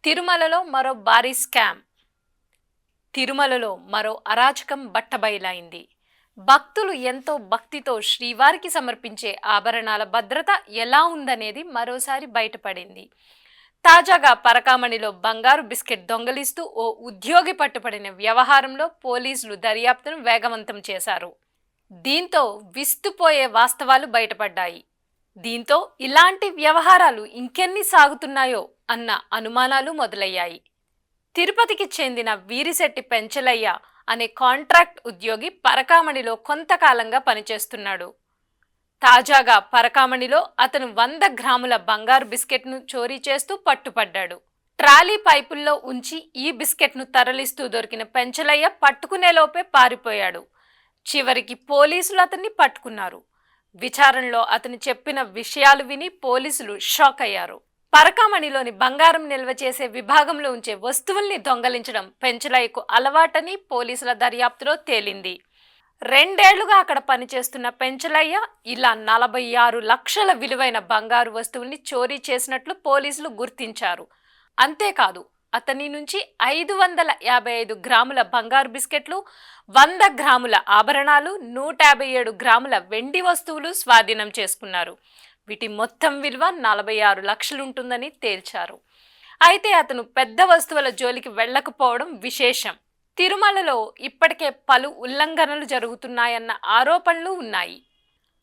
తిరుమలలో మరో భారీ స్కామ్. తిరుమలలో మరో అరాచకం బట్టబయలైంది. భక్తులు ఎంతో భక్తితో శ్రీవారికి సమర్పించే ఆభరణాల భద్రత ఎలా ఉందనేది మరోసారి బయటపడింది. తాజాగా పరకామణిలో బంగారు బిస్కెట్ దొంగలిస్తూ ఓ ఉద్యోగి పట్టుపడిన వ్యవహారంలో పోలీసులు దర్యాప్తును వేగవంతం చేశారు. దీంతో విస్తుపోయే వాస్తవాలు బయటపడ్డాయి. దీంతో ఇలాంటి వ్యవహారాలు ఇంకెన్ని సాగుతున్నాయో అన్న అనుమానాలు మొదలయ్యాయి. తిరుపతికి చెందిన వీరిశెట్టి పెంచలయ్య అనే కాంట్రాక్ట్ ఉద్యోగి పరకామణిలో కొంతకాలంగా పనిచేస్తున్నాడు. తాజాగా పరకామణిలో అతను 100 గ్రాముల బంగారు బిస్కెట్ను చోరీ చేస్తూ పట్టుపడ్డాడు. ట్రాలీ పైపుల్లో ఉంచి ఈ బిస్కెట్ను తరలిస్తూ దొరికిన పెంచలయ్య పట్టుకునేలోపే పారిపోయాడు. చివరికి పోలీసులు అతన్ని పట్టుకున్నారు. విచారణలో అతను చెప్పిన విషయాలు విని పోలీసులు షాక్ అయ్యారు. పరకామణిలోని బంగారం నిల్వ చేసే విభాగంలో ఉంచే వస్తువుల్ని దొంగలించడం పెంచలయ్యకు అలవాటని పోలీసుల దర్యాప్తులో తేలింది. 2 ఏళ్లుగా అక్కడ పనిచేస్తున్న పెంచలయ్య ఇలా 46 లక్షల విలువైన బంగారు వస్తువుల్ని చోరీ చేసినట్లు పోలీసులు గుర్తించారు. అంతేకాదు అతని నుంచి 555 గ్రాముల బంగారు బిస్కెట్లు, 100 గ్రాముల ఆభరణాలు, 157 గ్రాముల వెండి వస్తువులు స్వాధీనం చేసుకున్నారు. వీటి మొత్తం విలువ 46 లక్షలుంటుందని తేల్చారు. అయితే అతను పెద్ద వస్తువుల జోలికి వెళ్ళకపోవడం విశేషం. తిరుమలలో ఇప్పటికే పలు ఉల్లంఘనలు జరుగుతున్నాయన్న ఆరోపణలు ఉన్నాయి.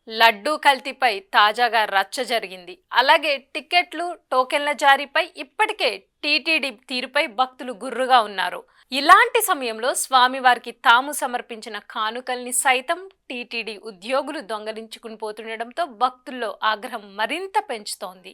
లడ్డూ కల్తీపై తాజాగా రచ్చ జరిగింది. అలాగే టికెట్లు, టోకెన్ల జారీపై ఇప్పటికే టీటీడీ తీరుపై భక్తులు గుర్రుగా ఉన్నారు. ఇలాంటి సమయంలో స్వామివారికి తాము సమర్పించిన కానుకల్ని సైతం టీటీడీ ఉద్యోగులు దొంగలించుకుని పోతుండటంతో భక్తుల్లో ఆగ్రహం మరింత పెంచుతోంది.